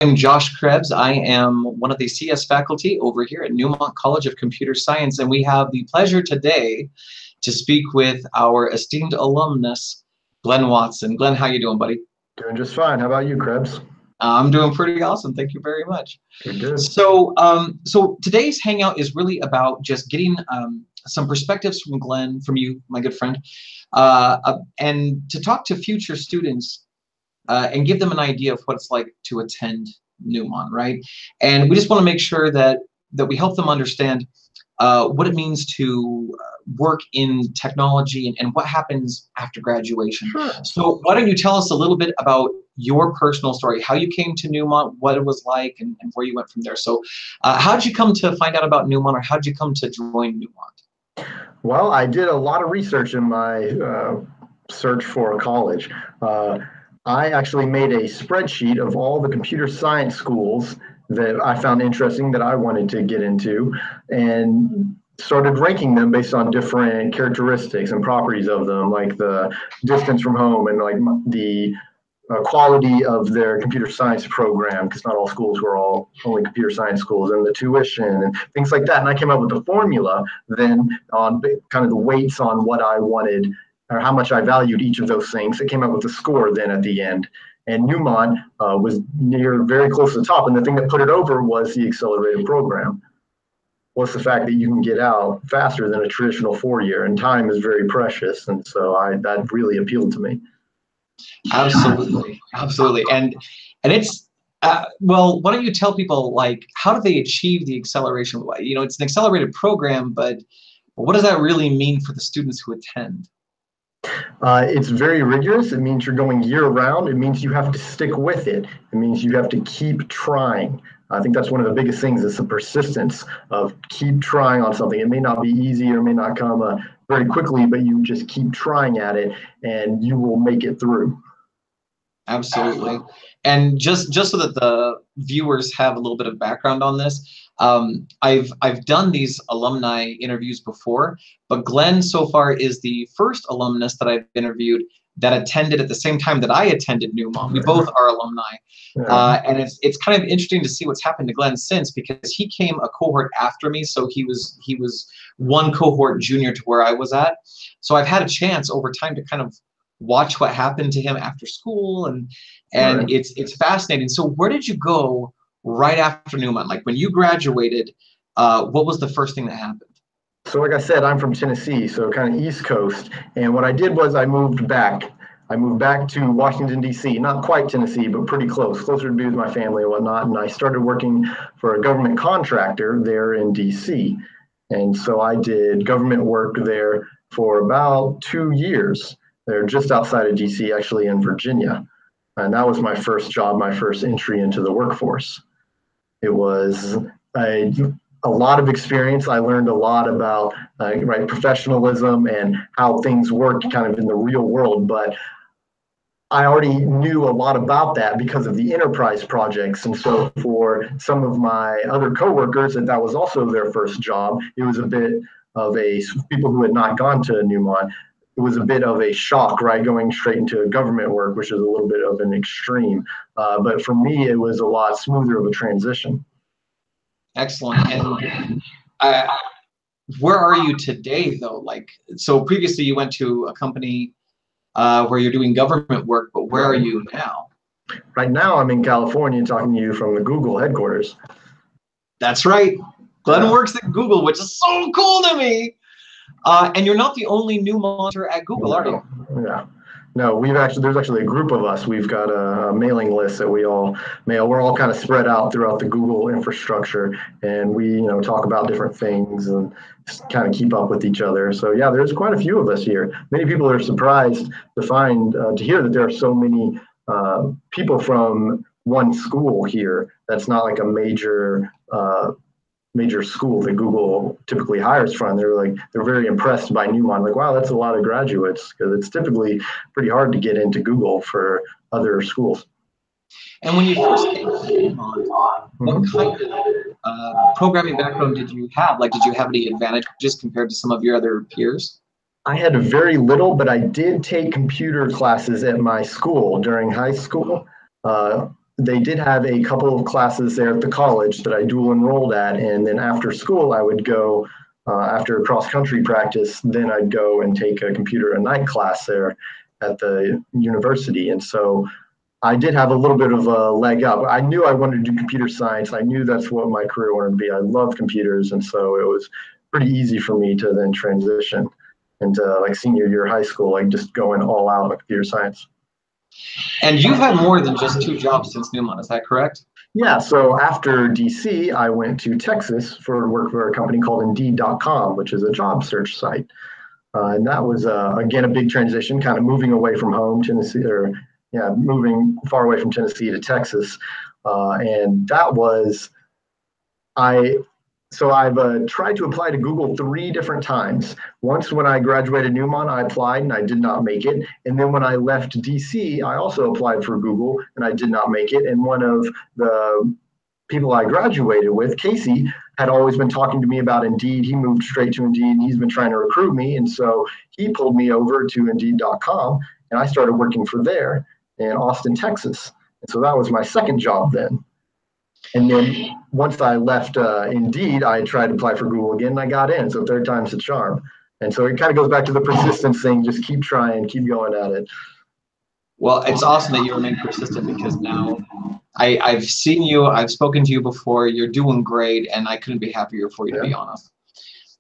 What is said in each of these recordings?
I'm Josh Krebs. I am one of the CS faculty over here at Neumont College of Computer Science, and we have the pleasure today to speak with our esteemed alumnus, Glen Watson. Glen, how you doing, buddy? Doing just fine. How about you, Krebs? I'm doing pretty awesome. Thank you very much. Good, good. So today's Hangout is really about just getting some perspectives from Glen, from you, my good friend, and to talk to future students and give them an idea of what it's like to attend Neumont, right? And we just want to make sure that we help them understand what it means to work in technology and what happens after graduation. Sure. So why don't you tell us a little bit about your personal story, how you came to Neumont, what it was like, and where you went from there. So how did you come to find out about Neumont, or how did you come to join Neumont? Well, I did a lot of research in my search for a college. I actually made a spreadsheet of all the computer science schools that I found interesting that I wanted to get into, and started ranking them based on different characteristics and properties of them, like the distance from home and like the quality of their computer science program, because not all schools were only computer science schools, and the tuition and things like that. And I came up with a formula then on kind of the weights on what I wanted or how much I valued each of those things. It came up with a score then at the end. And Neumont was very close to the top. And the thing that put it over was the accelerated program. Plus the fact that you can get out faster than a traditional 4-year, and time is very precious. And so that really appealed to me. Absolutely, absolutely. And it's, well, why don't you tell people, like, how do they achieve the acceleration? You know, it's an accelerated program, but what does that really mean for the students who attend? It's very rigorous. It means you're going year round. It means you have to stick with it. It means you have to keep trying. I think that's one of the biggest things, is the persistence of keep trying on something. It may not be easy or may not come very quickly, but you just keep trying at it and you will make it through. Absolutely. And just so that the viewers have a little bit of background on this, I've done these alumni interviews before, but Glen so far is the first alumnus that I've interviewed that attended at the same time that I attended Neumont. We both are alumni. And it's kind of interesting to see what's happened to Glen since, because he came a cohort after me, so he was one cohort junior to where I was at. So I've had a chance over time to kind of watch what happened to him after school, and Right. it's fascinating. So where did you go right after Neumont? Like when you graduated, what was the first thing that happened? So like I said, I'm from Tennessee, so kind of East Coast. And what I did was I moved back. I moved back to Washington, D.C., not quite Tennessee, but pretty close, closer to be with my family and whatnot. And I started working for a government contractor there in D.C. And so I did government work there for about 2 years. They're just outside of D.C., actually in Virginia. And that was my first job, my first entry into the workforce. It was a lot of experience. I learned a lot about professionalism and how things work kind of in the real world, but I already knew a lot about that because of the enterprise projects. And so for some of my other coworkers, and that was also their first job, it was a bit of people who had not gone to Neumont, it was a bit of a shock, right? Going straight into government work, which is a little bit of an extreme. But for me, it was a lot smoother of a transition. Excellent. And where are you today, though? Like, so previously you went to a company where you're doing government work, but where are you now? Right now, I'm in California talking to you from the Google headquarters. That's right. Glen works at Google, which is so cool to me. And you're not the only Neumonter at Google, are you? Yeah. No, there's actually a group of us. We've got a mailing list that we all mail. We're all kind of spread out throughout the Google infrastructure, and we, talk about different things and kind of keep up with each other. So yeah, there's quite a few of us here. Many people are surprised to hear that there are so many people from one school here. That's not like a major school that Google typically hires from. They're very impressed by Neumont. Like, wow, that's a lot of graduates, because it's typically pretty hard to get into Google for other schools. And when you first came to Neumont, what kind of programming background did you have? Like, did you have any advantages compared to some of your other peers? I had very little, but I did take computer classes at my school during high school. they did have a couple of classes there at the college that I dual enrolled at. And then after school, I would go, after cross-country practice, then I'd go and take a computer at night class there at the university. And so I did have a little bit of a leg up. I knew I wanted to do computer science. I knew that's what my career wanted to be. I love computers. And so it was pretty easy for me to then transition into like senior year of high school, like just going all out on computer science. And you've had more than just 2 jobs since Neumont, is that correct? Yeah, so after DC, I went to Texas for work for a company called Indeed.com, which is a job search site. And that was, again, a big transition, kind of moving away from home, Tennessee, or moving far away from Tennessee to Texas. And that was, I've tried to apply to Google 3 different times. Once when I graduated Neumont, I applied and I did not make it. And then when I left DC, I also applied for Google and I did not make it. And one of the people I graduated with, Casey, had always been talking to me about Indeed. He moved straight to Indeed and he's been trying to recruit me. And so he pulled me over to Indeed.com and I started working for there in Austin, Texas. And so that was my second job then. And then once I left Indeed, I tried to apply for Google again and I got in. So 3rd time's the charm. And so it kind of goes back to the persistence thing. Just keep trying, keep going at it. Well, it's awesome that you remain persistent because now I've seen you, I've spoken to you before, you're doing great, and I couldn't be happier for you, to be honest.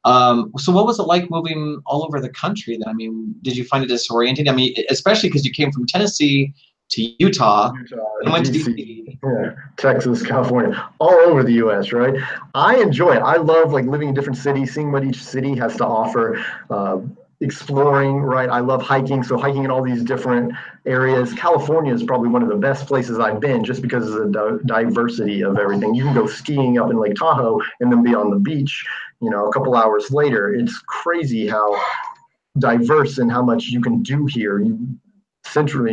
So what was it like moving all over the country then? I mean, did you find it disorienting? I mean, especially because you came from Tennessee to Utah and went to DC. Yeah, Texas, California, all over the U.S., right? I enjoy it. I love like living in different cities, seeing what each city has to offer, exploring, right? I love hiking, so hiking in all these different areas. California is probably one of the best places I've been just because of the diversity of everything. You can go skiing up in Lake Tahoe and then be on the beach, a couple hours later. It's crazy how diverse and how much you can do here. Central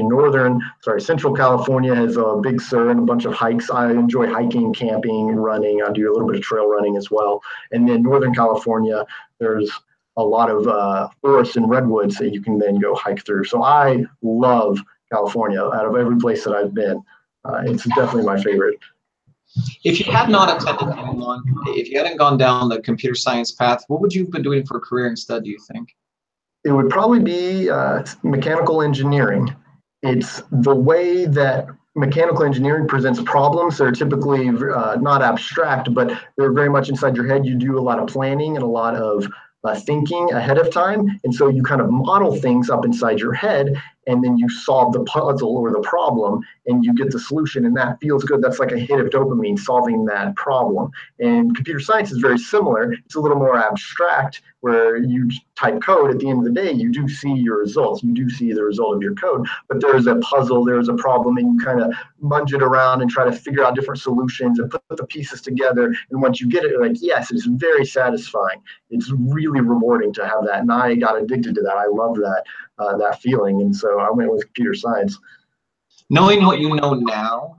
California has a Big Sur and a bunch of hikes. I enjoy hiking, camping, running. I do a little bit of trail running as well. And then Northern California, there's a lot of forests and redwoods that you can then go hike through. So I love California. Out of every place that I've been, it's definitely my favorite. If you had not attended Neumont, if you hadn't gone down the computer science path, what would you have been doing for a career instead, do you think? It would probably be mechanical engineering. It's the way that mechanical engineering presents problems. They're typically not abstract, but they're very much inside your head. You do a lot of planning and a lot of thinking ahead of time. And so you kind of model things up inside your head, and then you solve the puzzle or the problem and you get the solution, and that feels good. That's like a hit of dopamine, solving that problem. And computer science is very similar. It's a little more abstract, where you type code. At the end of the day, you do see your results. You do see the result of your code, but there's a puzzle, there's a problem, and you kind of munge it around and try to figure out different solutions and put the pieces together. And once you get it, you're like, yes, it's very satisfying. It's really rewarding to have that. And I got addicted to that. I love that, that feeling. And so I went with computer science. Knowing what you know now,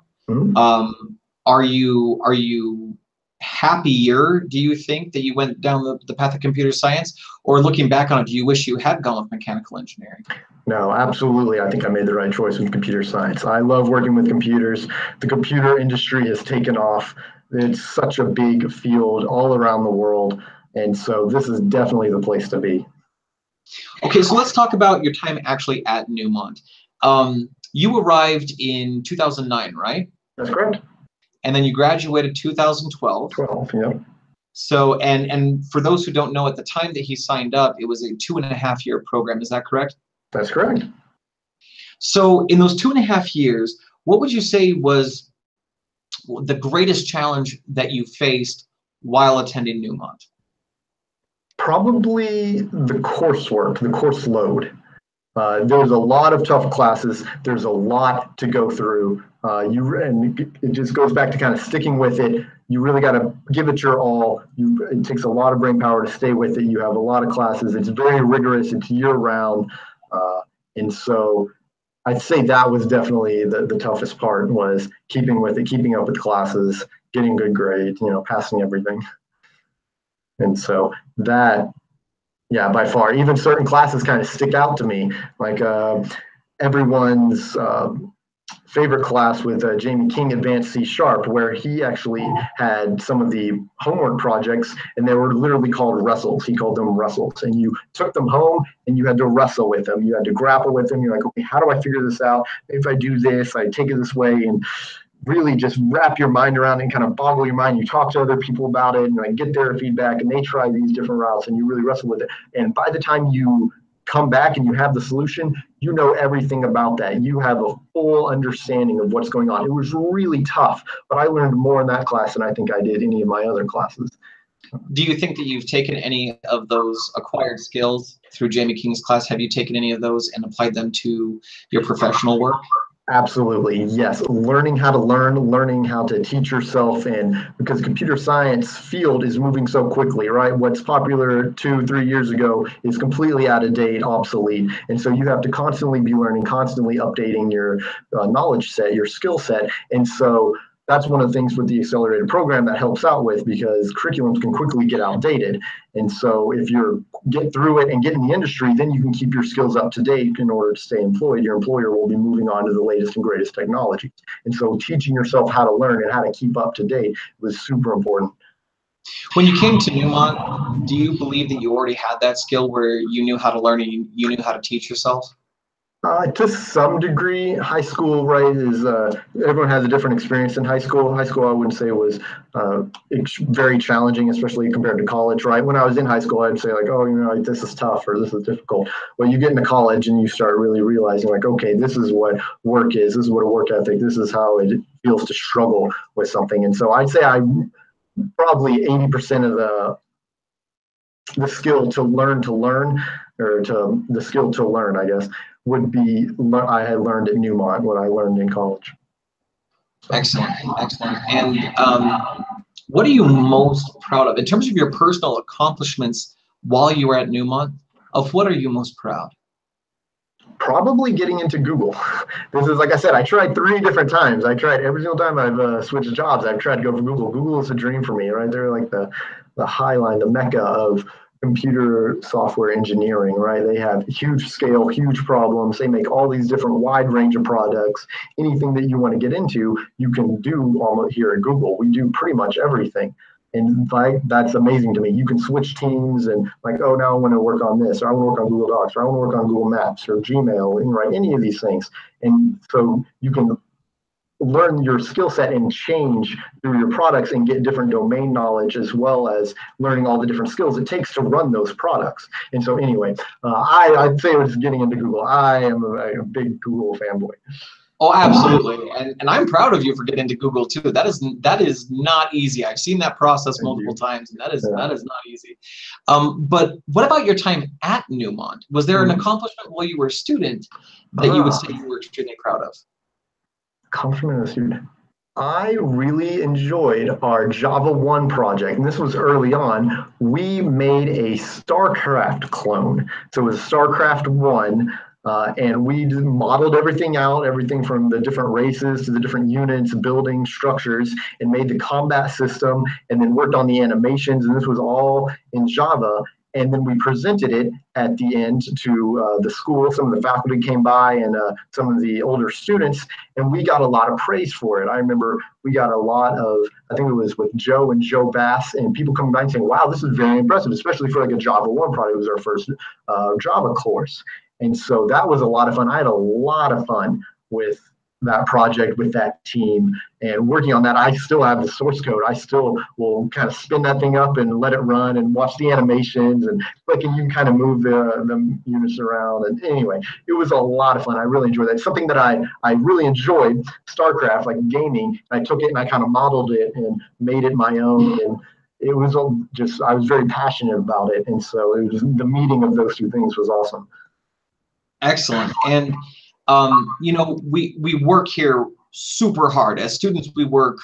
are you happier, do you think, that you went down the path of computer science? Or looking back on it, do you wish you had gone with mechanical engineering? No, absolutely. I think I made the right choice with computer science. I love working with computers. The computer industry has taken off. It's such a big field all around the world. And so this is definitely the place to be. Okay, so let's talk about your time actually at Neumont. You arrived in 2009, right? That's correct. And then you graduated 2012. 12, yeah. So, and for those who don't know, at the time that he signed up, it was a 2.5-year program. Is that correct? That's correct. So in those 2.5 years, what would you say was the greatest challenge that you faced while attending Neumont? Probably the coursework, the course load. There's a lot of tough classes. There's a lot to go through. And it just goes back to kind of sticking with it. You really got to give it your all. It takes a lot of brain power to stay with it. You have a lot of classes. It's very rigorous. It's year round. And so I'd say that was definitely the toughest part, was keeping with it, keeping up with classes, getting good grades, passing everything. And so that, yeah, by far, even certain classes kind of stick out to me, like everyone's favorite class with Jamie King, Advanced C Sharp, where he actually had some of the homework projects, and they were literally called wrestles. He called them wrestles, and you took them home and you had to wrestle with them. You had to grapple with them. You're like, okay, how do I figure this out? If I do this, I take it this way, and really just wrap your mind around it and kind of boggle your mind. You talk to other people about it and like get their feedback, and they try these different routes, and you really wrestle with it. And by the time you come back and you have the solution, you know everything about that. You have a full understanding of what's going on. It was really tough, but I learned more in that class than I think I did any of my other classes. Do you think that you've taken any of those acquired skills through Jamie King's class? Have you taken any of those and applied them to your professional work? Absolutely, yes. Learning how to learn, learning how to teach yourself, and because computer science field is moving so quickly, right? What's popular 2-3 years ago is completely out of date, obsolete. And so you have to constantly be learning, constantly updating your knowledge set, your skill set. And so that's one of the things with the accelerated program that helps out with, because curriculums can quickly get outdated. And so if you get through it and get in the industry, then you can keep your skills up to date in order to stay employed. Your employer will be moving on to the latest and greatest technology. And so teaching yourself how to learn and how to keep up to date was super important. When you came to Neumont, do you believe that you already had that skill where you knew how to learn and you knew how to teach yourself? To some degree, high school, right, is everyone has a different experience in high school. High school, I wouldn't say was very challenging, especially compared to college, right? When I was in high school, I'd say like, oh, you know, like, this is tough or this is difficult. Well, you get into college and you start really realizing like, okay, this is what work is. This is what a work ethic. This is how it feels to struggle with something. And so I'd say I probably 80% of the skill to learn, or to the skill to learn, I guess, would be I had learned at Neumont, what I learned in college. Excellent, excellent. And what are you most proud of in terms of your personal accomplishments while you were at Neumont? Of what are you most proud? Probably getting into Google. This is, like I said, I tried 3 different times. I tried every single time I've switched jobs. I've tried to go for Google. Google is a dream for me, right? They're like the high line, the mecca of computer software engineering, right? They have huge scale, huge problems. They make all these different wide range of products. Anything that you want to get into, you can do almost here at Google. We do pretty much everything. And like, that's amazing to me. You can switch teams and like, oh, now I want to work on this, or I want to work on Google Docs, or I want to work on Google Maps or Gmail, and right, any of these things. And so you can learn your skill set and change through your products and get different domain knowledge, as well as learning all the different skills it takes to run those products. And so anyway, I'd say it was getting into Google. I am a big Google fanboy. Oh, absolutely. And I'm proud of you for getting into Google too. That is not easy. I've seen that process multiple times, and that is not easy. But what about your time at Neumont? Was there an accomplishment while you were a student that you would say you were extremely proud of? Accomplishment as a student. I really enjoyed our Java 1 project, and this was early on. We made a StarCraft clone. So it was StarCraft 1. And we modeled everything out, everything from the different races to the different units, building structures, and made the combat system, and then worked on the animations. And this was all in Java. And then we presented it at the end to the school. Some of the faculty came by and some of the older students, and we got a lot of praise for it. I remember we got a lot of, I think it was with Joe and Joe Bass, and people coming by and saying, wow, this is very impressive, especially for like a Java 1 project. It was our first Java course. And so that was a lot of fun. I had a lot of fun with that project, with that team, and working on that. I still have the source code. I still will kind of spin that thing up and let it run and watch the animations and click, and you can kind of move the units around. And anyway, it was a lot of fun. I really enjoyed that. It's something that I really enjoyed, StarCraft, like gaming. I took it and I kind of modeled it and made it my own. And it was just, I was very passionate about it. And so it was, the meeting of those 2 things was awesome. Excellent. And you know, we work here super hard. As students, we work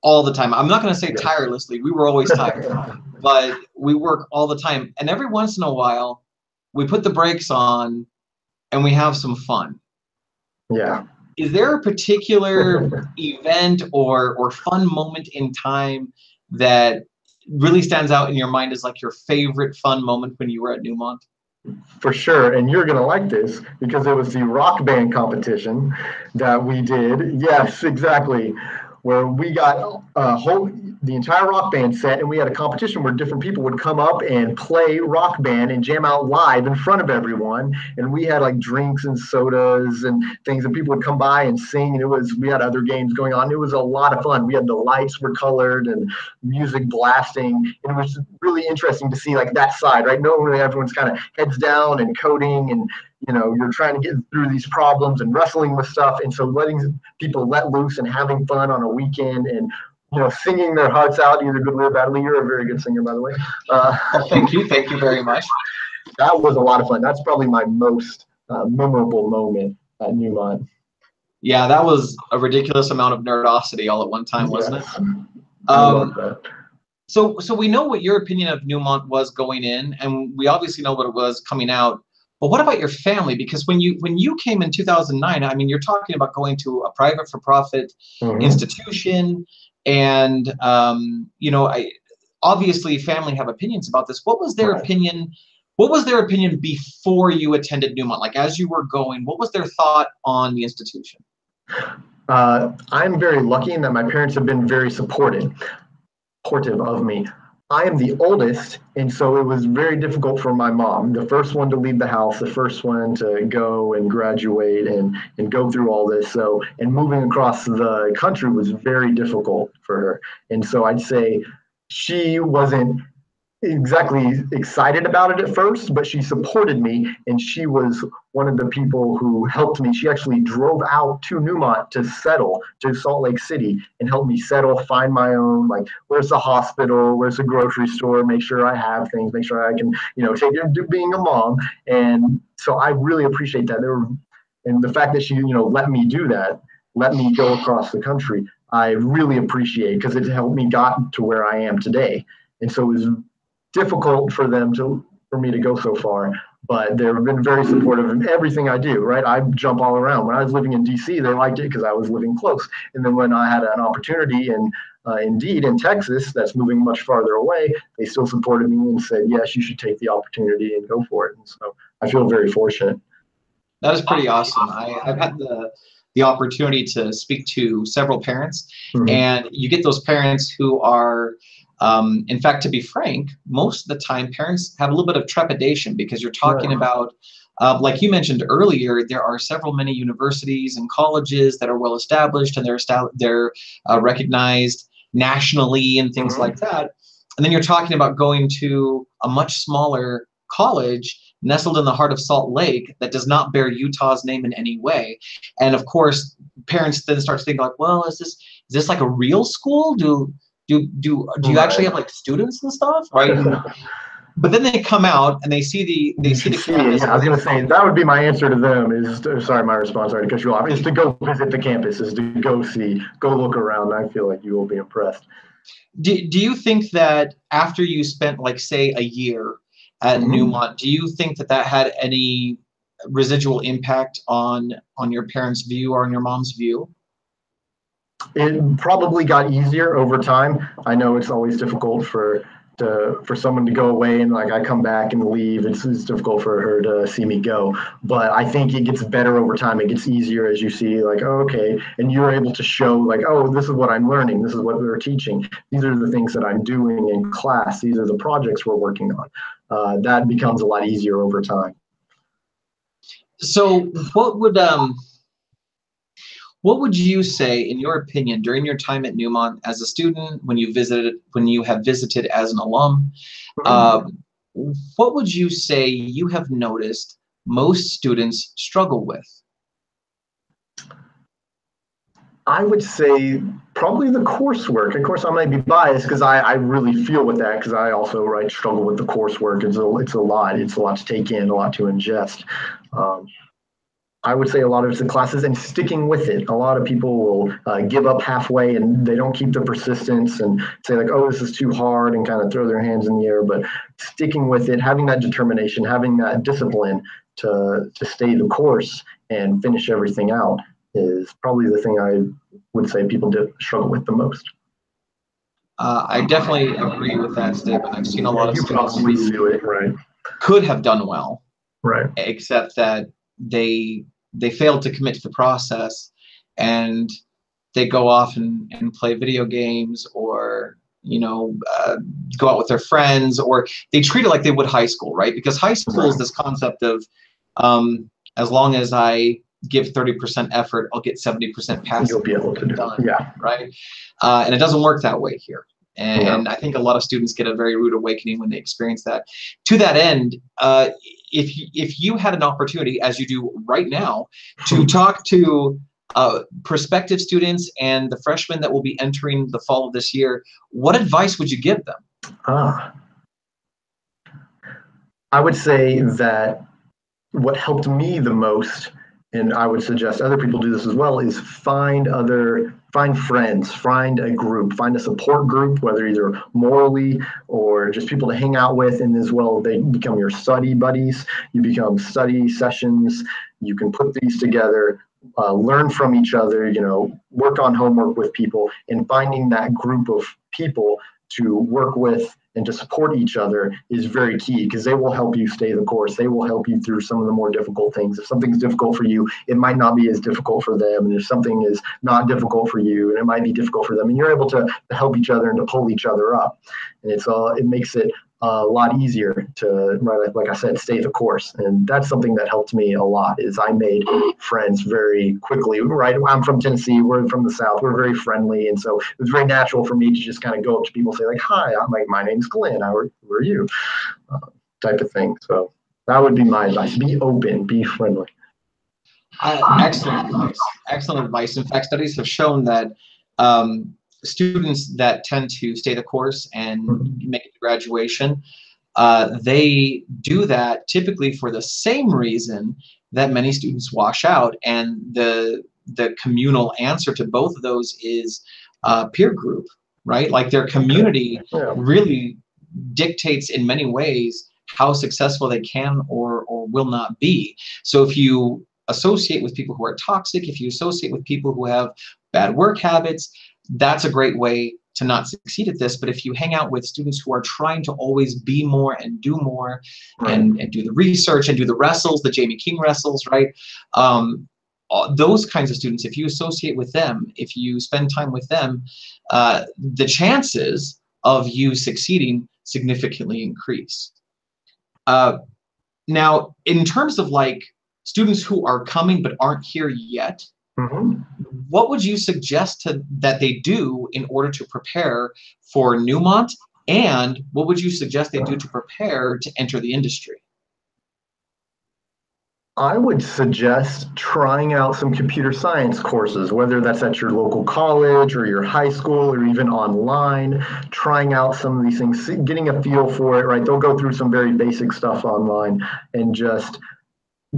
all the time. I'm not going to say tirelessly. We were always tired, but we work all the time. And every once in a while, we put the brakes on and we have some fun. Yeah. Is there a particular event or fun moment in time that really stands out in your mind as like your favorite fun moment when you were at Neumont? For sure, and you're gonna like this because it was the rock band competition that we did. Yes, exactly. Where we got the entire rock band set, and we had a competition where different people would come up and play rock band and jam out live in front of everyone. And we had like drinks and sodas and things, and people would come by and sing. And we had other games going on. It was a lot of fun. We had the lights were colored and music blasting. And it was really interesting to see like that side, right? Normally everyone's kind of heads down and coding, and you're trying to get through these problems and wrestling with stuff. And so letting people let loose and having fun on a weekend and singing their hearts out, either goodly or badly. You're a very good singer, by the way. Oh, thank you very much. That was a lot of fun. That's probably my most memorable moment at Neumont. Yeah, that was a ridiculous amount of nerdosity all at one time, wasn't it? I love that. So we know what your opinion of Neumont was going in, and we obviously know what it was coming out. But what about your family? Because when you came in 2009, I mean, you're talking about going to a private for-profit institution, and obviously family have opinions about this. What was their opinion? What was their opinion before you attended Neumont? Like as you were going, what was their thought on the institution? I'm very lucky in that my parents have been very supportive of me. I am the oldest, and so it was very difficult for my mom, the first one to leave the house, the first one to go and graduate and go through all this. So, and moving across the country was very difficult for her. And so I'd say she wasn't exactly excited about it at first, but she supported me, and she was one of the people who helped me. She actually drove out to Neumont to settle to Salt Lake City and helped me settle, find my own, like where's the hospital, where's the grocery store, make sure I have things, make sure I can, take care of being a mom. And so I really appreciate that. And the fact that she, let me do that, let me go across the country, I really appreciate, because it helped me got to where I am today. And so it was difficult for me to go so far, but they've been very supportive of everything I do, right? I jump all around. When I was living in DC, they liked it because I was living close. And then when I had an opportunity indeed in Texas, that's moving much farther away, they still supported me and said, yes, you should take the opportunity and go for it. And so I feel very fortunate. That is pretty awesome. I've had the opportunity to speak to several parents, and you get those parents who are, in fact, to be frank, most of the time parents have a little bit of trepidation because you're talking about, like you mentioned earlier, there are many universities and colleges that are well established, and they're recognized nationally and things like that. And then you're talking about going to a much smaller college nestled in the heart of Salt Lake that does not bear Utah's name in any way. And of course, parents then start to think like, well, is this like a real school? Do you actually have like students and stuff, right? But then they come out and they see the campus. Yeah, I was going to say that would be my answer to them. My response, sorry to cut you off, is to go visit the campus, is to go look around. I feel like you will be impressed. Do you think that after you spent like say a year at Neumont, do you think that had any residual impact on your parents' view or on your mom's view? It probably got easier over time. I know it's always difficult for someone to go away and like I come back and leave. It's difficult for her to see me go, but I think it gets better over time. It gets easier as you see like, oh, okay, and you're able to show like, oh, this is what I'm learning. This is what they're teaching. These are the things that I'm doing in class. These are the projects we're working on. That becomes a lot easier over time. So what would you say, in your opinion, during your time at Neumont as a student, when you have visited as an alum, what would you say you have noticed most students struggle with? I would say probably the coursework. Of course, I might be biased because I really feel with that, because I also struggle with the coursework. It's a lot. It's a lot to take in, a lot to ingest. I would say a lot of it's the classes and sticking with it. A lot of people will give up halfway and they don't keep the persistence and say like, oh, this is too hard, and kind of throw their hands in the air. But sticking with it, having that determination, having that discipline to stay the course and finish everything out is probably the thing I would say people struggle with the most. I definitely agree with that statement. I've seen a lot of students who could have done well. Right. except that they failed to commit to the process, and they go off and play video games, or go out with their friends, or they treat it like they would high school, right? Because high school is this concept of as long as I give 30% effort, I'll get 70% pass. You'll be able to do it. Yeah. Right. And it doesn't work that way here. And I think a lot of students get a very rude awakening when they experience that. To that end, if you had an opportunity, as you do right now, to talk to prospective students and the freshmen that will be entering the fall of this year, what advice would you give them? I would say that what helped me the most, and I would suggest other people do this as well, is find friends, find a group, find a support group, whether either morally or just people to hang out with, and as well they become your study buddies. You become study sessions. You can put these together, learn from each other, work on homework with people, and finding that group of people to work with and to support each other is very key, because they will help you stay the course. They will help you through some of the more difficult things. If something's difficult for you, it might not be as difficult for them. And if something is not difficult for you, and it might be difficult for them, and you're able to help each other and to pull each other up. And it makes it a lot easier to, like I said, stay the course. And that's something that helped me a lot, is I made friends very quickly, right? I'm from Tennessee, we're from the South, we're very friendly. And so it was very natural for me to just kind of go up to people and say like, hi, my name's Glen, who are you? Type of thing. So that would be my advice. Be open, be friendly. Excellent advice. Excellent advice. In fact, studies have shown that students that tend to stay the course and make it to graduation, they do that typically for the same reason that many students wash out. And the communal answer to both of those is peer group, right? Like their community really dictates in many ways how successful they can or will not be. So if you associate with people who are toxic, if you associate with people who have bad work habits, that's a great way to not succeed at this. But if you hang out with students who are trying to always be more and do more, and do the research and do the wrestles, the Jamie King wrestles, right? Those kinds of students, if you associate with them, if you spend time with them, the chances of you succeeding significantly increase. Now, in terms of like students who are coming but aren't here yet, what would you suggest that they do in order to prepare for Neumont, and what would you suggest they do to prepare to enter the industry? I would suggest trying out some computer science courses, whether that's at your local college or your high school or even online, trying out some of these things, getting a feel for it, right? They'll go through some very basic stuff online, and just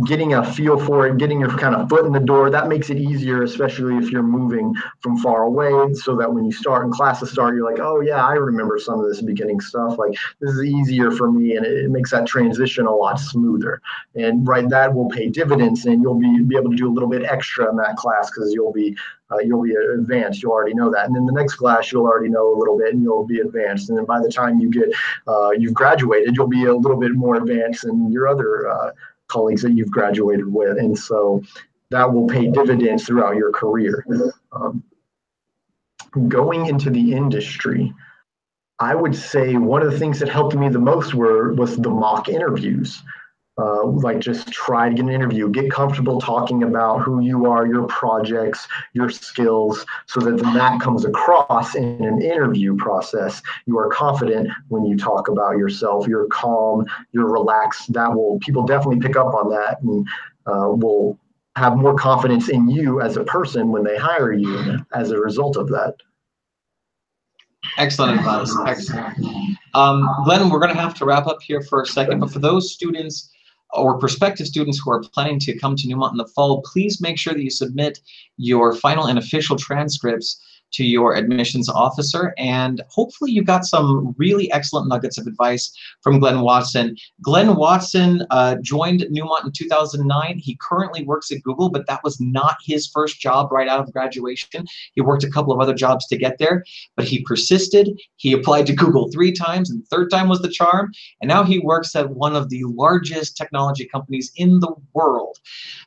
getting a feel for it, getting your kind of foot in the door. That makes it easier, especially if you're moving from far away, so that when you start and classes start, you're like, oh yeah, I remember some of this beginning stuff. Like, this is easier for me, and it makes that transition a lot smoother. And that will pay dividends, and you'll be able to do a little bit extra in that class, because you'll be advanced. You'll already know that. And then the next class, you'll already know a little bit, and you'll be advanced. And then by the time you've graduated, you'll be a little bit more advanced than your other colleagues that you've graduated with. And so that will pay dividends throughout your career. Going into the industry, I would say one of the things that helped me the most was the mock interviews. Just try to get an interview, get comfortable talking about who you are, your projects, your skills, so that then that comes across in an interview process. You are confident when you talk about yourself, you're calm, you're relaxed. People definitely pick up on that, and will have more confidence in you as a person when they hire you as a result of that. Excellent advice. Excellent. Glenn, we're going to have to wrap up here for a second, but for those students or prospective students who are planning to come to Neumont in the fall, please make sure that you submit your final and official transcripts to your admissions officer, and hopefully you got some really excellent nuggets of advice from Glen Watson. Glen Watson joined Neumont in 2009. He currently works at Google, but that was not his first job right out of graduation. He worked a couple of other jobs to get there, but he persisted. He applied to Google 3 times, and the third time was the charm, and now he works at one of the largest technology companies in the world,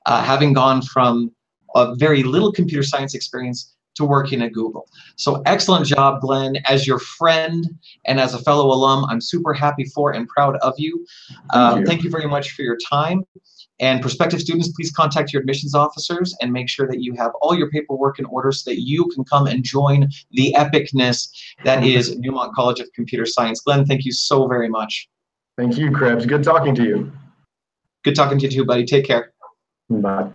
having gone from a very little computer science experience to working at Google. So excellent job, Glen. As your friend and as a fellow alum, I'm super happy for and proud of you. Thank you very much for your time. And prospective students, please contact your admissions officers and make sure that you have all your paperwork in order so that you can come and join the epicness that is Neumont College of Computer Science. Glen, thank you so very much. Thank you, Krebs. Good talking to you. Good talking to you too, buddy. Take care. Bye.